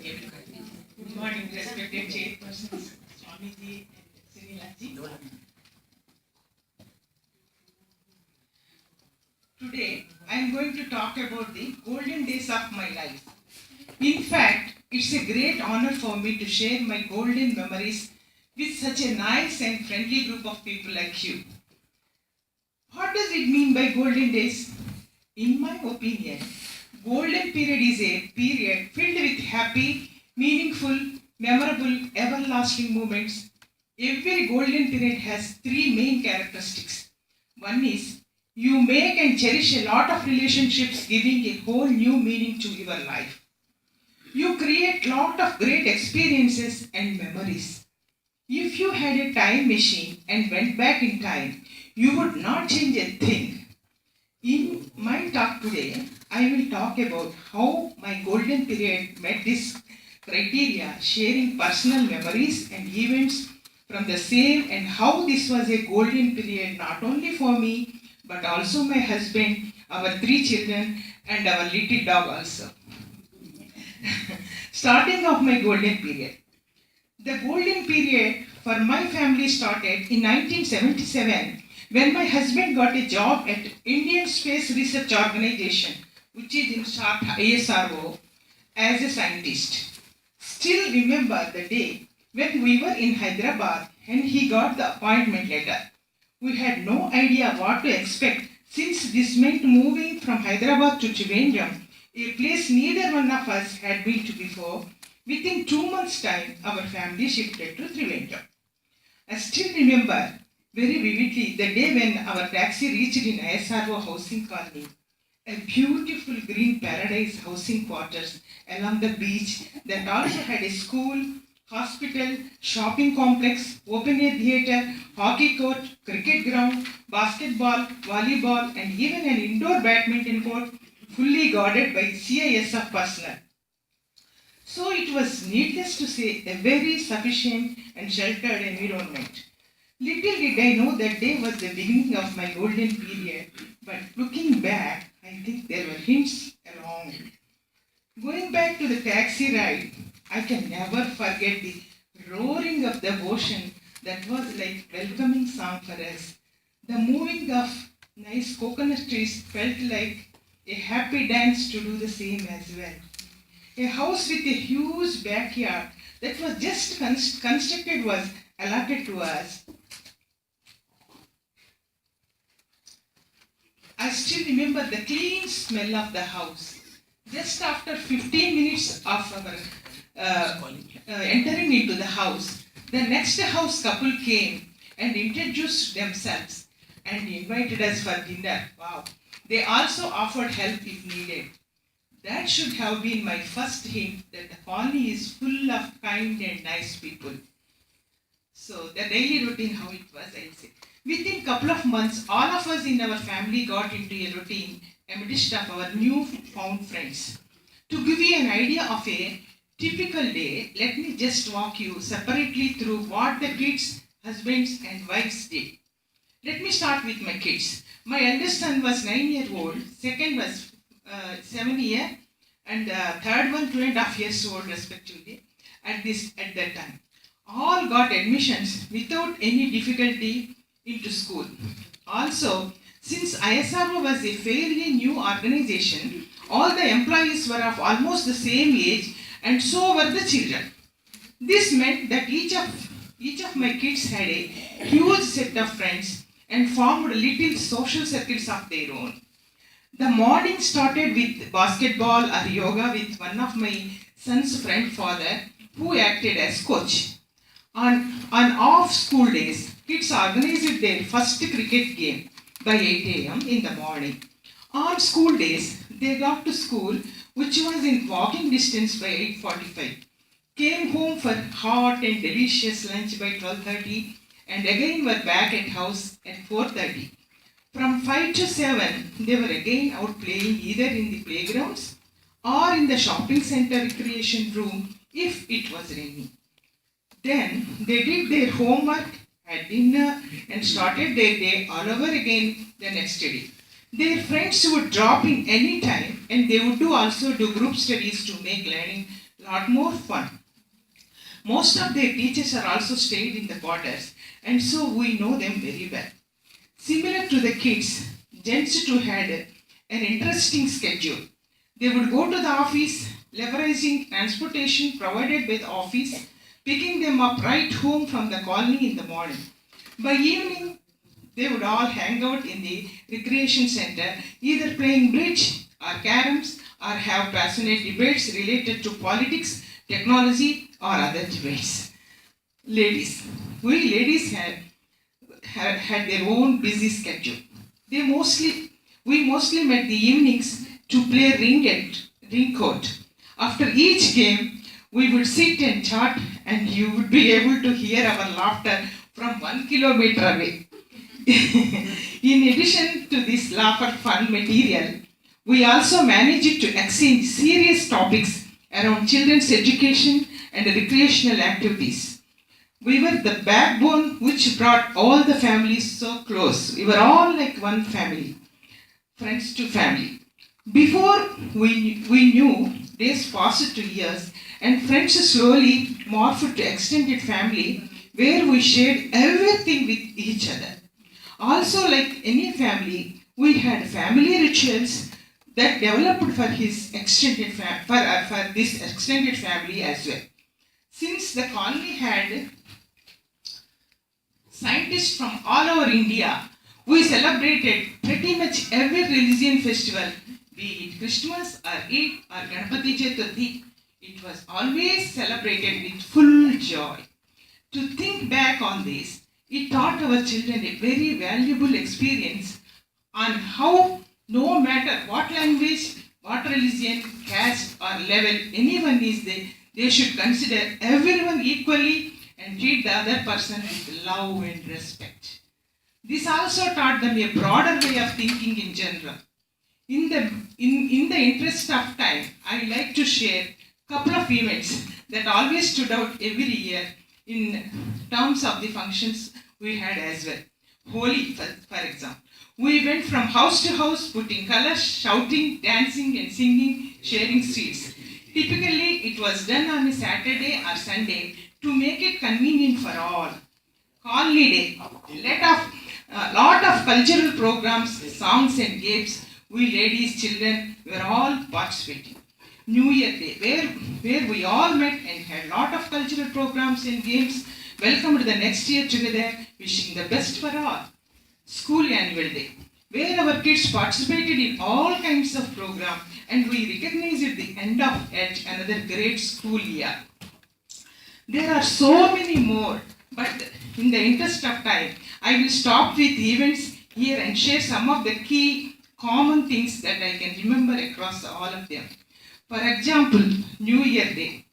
Good morning, respected chairpersons, Swamiji and Sinilaji. Today, I am going to talk about the golden days of my life. In fact, it's a great honor for me to share my golden memories with such a nice and friendly group of people like you. What does it mean by golden days? In my opinion, golden period is a period filled with happy, meaningful, memorable, everlasting moments. Every golden period has three main characteristics. One is you make and cherish a lot of relationships, giving a whole new meaning to your life. You create a lot of great experiences and memories. If you had a time machine and went back in time, you would not change a thing. In my talk today, I will talk about how my golden period met this criteria, sharing personal memories and events from the same, and how this was a golden period not only for me but also my husband, our three children, and our little dog also. Starting off my golden period. The golden period for my family started in 1977 when my husband got a job at Indian Space Research Organization, which is in short ISRO, as a scientist. Still remember the day when we were in Hyderabad and he got the appointment letter. We had no idea what to expect, since this meant moving from Hyderabad to Trivandrum, a place neither one of us had been to before. Within 2 months' time, our family shifted to Trivandrum. I still remember very vividly the day when our taxi reached in ISRO housing colony, a beautiful green paradise housing quarters along the beach that also had a school, hospital, shopping complex, open air theatre, hockey court, cricket ground, basketball, volleyball, and even an indoor badminton court fully guarded by CISF personnel. So it was needless to say a very sufficient and sheltered environment. Little did I know that day was the beginning of my golden period, but looking back, I think there were hints along. Going back to the taxi ride, I can never forget the roaring of the ocean that was like welcoming song for us. The moving of nice coconut trees felt like a happy dance to do the same as well. A house with a huge backyard that was just constructed was allotted to us. I still remember the clean smell of the house. Just after 15 minutes of our entering into the house, the next house couple came and introduced themselves and invited us for dinner. Wow. They also offered help if needed. That should have been my first hint that the colony is full of kind and nice people. So the daily routine, how it was, I'll say. Within a couple of months, all of us in our family got into a routine amidst of our new found friends. To give you an idea of a typical day, let me just walk you separately through what the kids, husbands, and wives did. Let me start with my kids. My eldest son was 9-year-old, second was 7 year, and third one 2.5 years old respectively at that time. All got admissions without any difficulty into school. Also, since ISRO was a fairly new organization, all the employees were of almost the same age, and so were the children. This meant that each of my kids had a huge set of friends and formed little social circles of their own. The morning started with basketball or yoga with one of my son's friend father, who acted as coach. On off school days, kids organized their first cricket game by 8 a.m. in the morning. On school days, they got to school, which was in walking distance by 8:45. Came home for hot and delicious lunch by 12:30, and again were back at house at 4:30. From 5 to 7, they were again out playing either in the playgrounds or in the shopping center recreation room if it was raining. Then they did their homework, had dinner, and started their day all over again the next day. Their friends would drop in any time, and they would also do group studies to make learning lot more fun. Most of their teachers are also stayed in the quarters, and so we know them very well. Similar to the kids, gents too had an interesting schedule. They would go to the office, leveraging transportation provided by the office, picking them up right home from the colony in the morning. By evening, they would all hang out in the recreation center, either playing bridge or caroms or have passionate debates related to politics, technology, or other debates. Ladies. We ladies had their own busy schedule. We mostly met the evenings to play ring court. After each game, we would sit and chat, and you would be able to hear our laughter from 1 kilometer away. In addition to this laugh fun material, we also managed to exchange serious topics around children's education and recreational activities. We were the backbone which brought all the families so close. We were all like one family, friends to family. Before we knew, days passed to years, and friends slowly morphed to extended family, where we shared everything with each other. Also, like any family, we had family rituals that developed for his extended for this extended family as well. Since the colony had scientists from all over India, we celebrated pretty much every religion festival, be it Christmas or Eid or Ganpati Chaturthi. It was always celebrated with full joy. To think back on this, it taught our children a very valuable experience on how no matter what language, what religion, caste or level anyone is, they should consider everyone equally and treat the other person with love and respect. This also taught them a broader way of thinking in general. In the interest of time, I like to share a couple of events that always stood out every year in terms of the functions we had as well. Holi, for example. We went from house to house, putting colors, shouting, dancing and singing, sharing sweets. Typically, it was done on a Saturday or Sunday to make it convenient for all. Colony Day, a lot of cultural programs, songs and games, we ladies, children were all participating. New Year Day, where we all met and had lot of cultural programs and games, welcomed the next year together, wishing the best for all. School Annual Day, where our kids participated in all kinds of programs and we recognized the end of yet another great school year. There are so many more, but in the interest of time, I will stop with events here and share some of the key common things that I can remember across all of them. For example, New Year Day.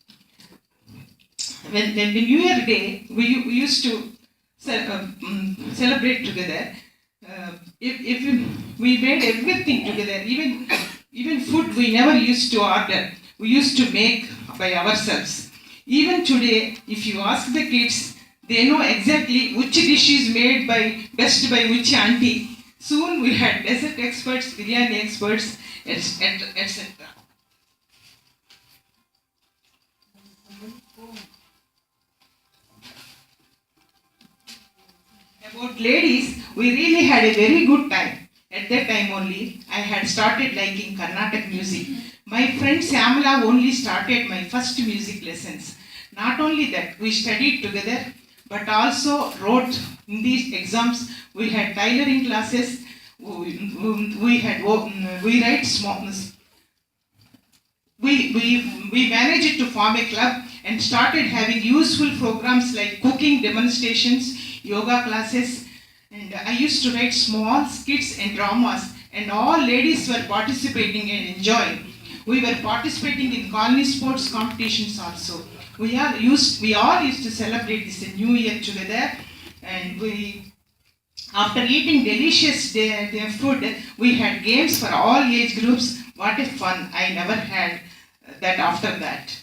When the New Year Day, we used to celebrate together. If we made everything together, even food we never used to order. We used to make by ourselves. Even today, if you ask the kids, they know exactly which dish is made best by which auntie. Soon we had dessert experts, biryani experts, etc. About ladies, we really had a very good time. At that time only, I had started liking Carnatic music. My friend Samala only started my first music lessons. Not only that, we studied together, but also wrote in these exams. We had tailoring classes. We write small. We managed to form a club and started having useful programs like cooking demonstrations, yoga classes, and I used to write small skits and dramas, and all ladies were participating and enjoying. We were participating in colony sports competitions also. We all used to celebrate this New Year together, and after eating delicious their food, we had games for all age groups. What a fun! I never had that after that.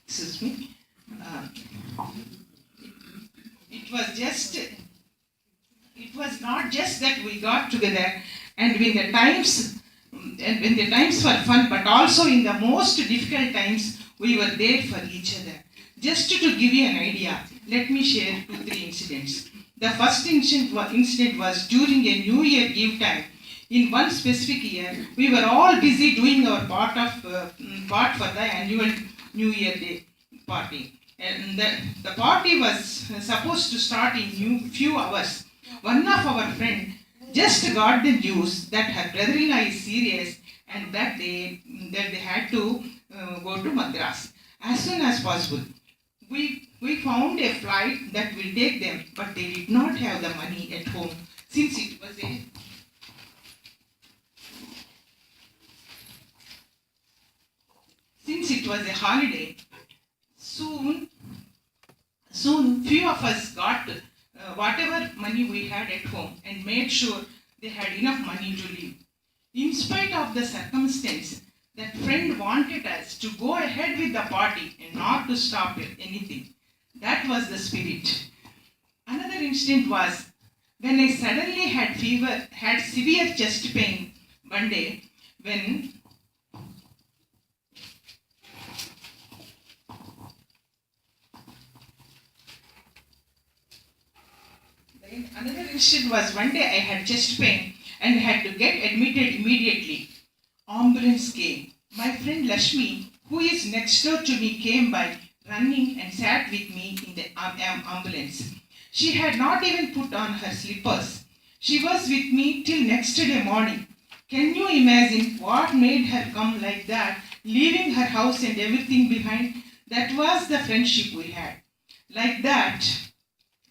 Excuse me. It was not just that we got together And when the times were fun, but also in the most difficult times, we were there for each other. Just to give you an idea, let me share 2-3 incidents. The first incident was during a New Year Eve time. In one specific year, we were all busy doing our part for the annual New Year Day party. And the party was supposed to start in few hours. One of our friend just got the news that her brother-in-law is serious and that they had to go to Madras as soon as possible. We found a flight that will take them, but they did not have the money at home since it was a holiday. Soon few of us got whatever money we had at home and made sure they had enough money to live. In spite of the circumstance, that friend wanted us to go ahead with the party and not to stop anything. That was the spirit. Another incident was when I suddenly had severe chest pain one day when Another incident was one day I had chest pain and had to get admitted immediately. Ambulance came. My friend Lashmi, who is next door to me, came by running and sat with me in the ambulance. She had not even put on her slippers. She was with me till next day morning. Can you imagine what made her come like that, leaving her house and everything behind? That was the friendship we had. Like that,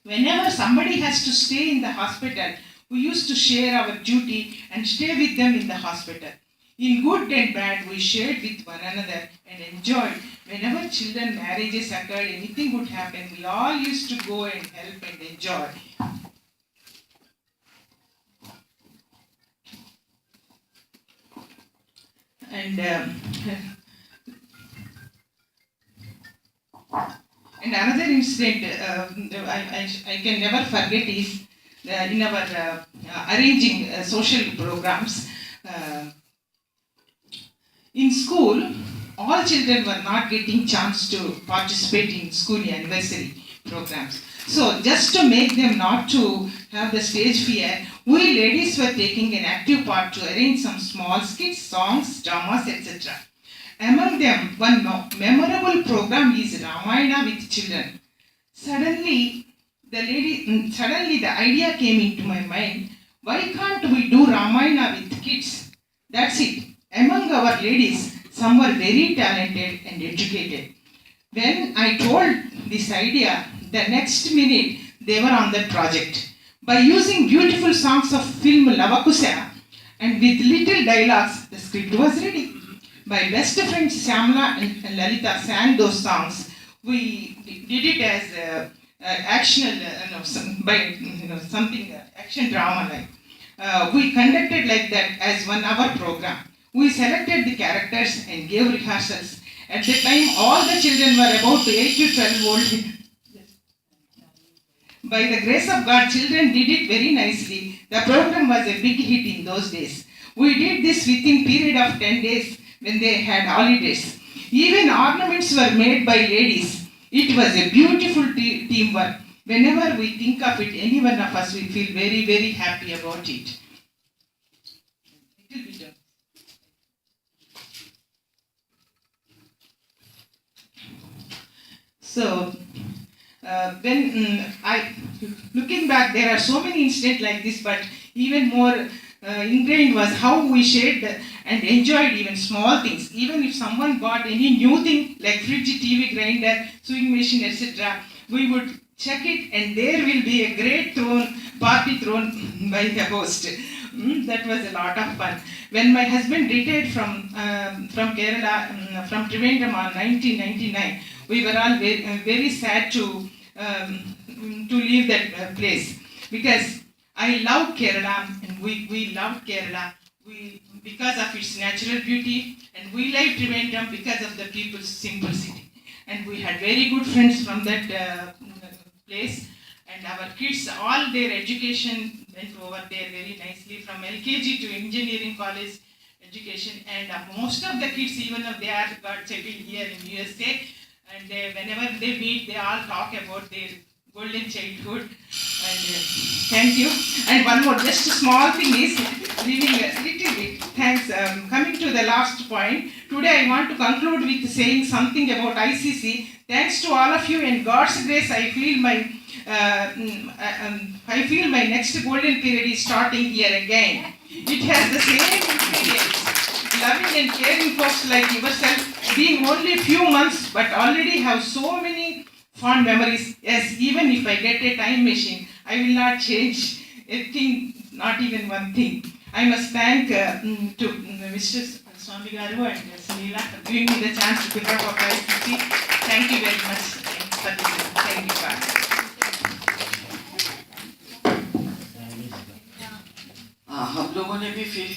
whenever somebody has to stay in the hospital, we used to share our duty and stay with them in the hospital. In good and bad, we shared with one another and enjoyed. Whenever children marriages occurred, anything would happen, we all used to go and help and enjoy. And another incident I can never forget is in our arranging social programs. In school, all children were not getting chance to participate in school anniversary programs. So just to make them not to have the stage fear, we ladies were taking an active part to arrange some small skits, songs, dramas, etc. Among them, one memorable program is Ramayana with children. Suddenly, the idea came into my mind, why can't we do Ramayana with kids? That's it. Among our ladies, some were very talented and educated. When I told this idea, the next minute they were on that project. By using beautiful songs of film Lavakusa and with little dialogues, the script was ready. My best friends Shyamala and Lalita sang those songs. We did it as action drama like. We conducted like that as 1 hour program. We selected the characters and gave rehearsals. At the time, all the children were about 8 to 12 old. By the grace of God, children did it very nicely. The program was a big hit in those days. We did this within period of 10 days when they had holidays. Even ornaments were made by ladies. It was a beautiful teamwork. Whenever we think of it, any one of us will feel very, very happy about it. So, looking back, there are so many incidents like this, but even more ingrained was how we shared and enjoyed even small things. Even if someone bought any new thing like fridge, TV, grinder, sewing machine, etc., we would check it and there will be a great party thrown by the host. That was a lot of fun. When my husband retired from Kerala, from Trivandrum in 1999, we were all very sad to leave that place because I love Kerala and we loved Kerala because of its natural beauty, and we liked Trivandrum because of the people's simplicity. And we had very good friends from that place. and our kids, all their education went over there very nicely from LKG to engineering college education, and most of the kids, even if they are got settled here in USA, and whenever they meet, they all talk about their golden childhood. And thank you. And one more, just a small thing is leaving a little bit. Thanks. Coming to the last point, today I want to conclude with saying something about ICC. Thanks to all of you, and God's grace, I feel my next golden period is starting here again. It has the same ingredients. Loving and caring folks like yourself, being only a few months, but already have so many fond memories. Yes, even if I get a time machine, I will not change a thing, not even one thing. I must thank to Mr. Swami Garu and Sunila for giving me the chance to pick up a ICC. Thank you very much for this. Thank you, God. हम लोगों ने भी feel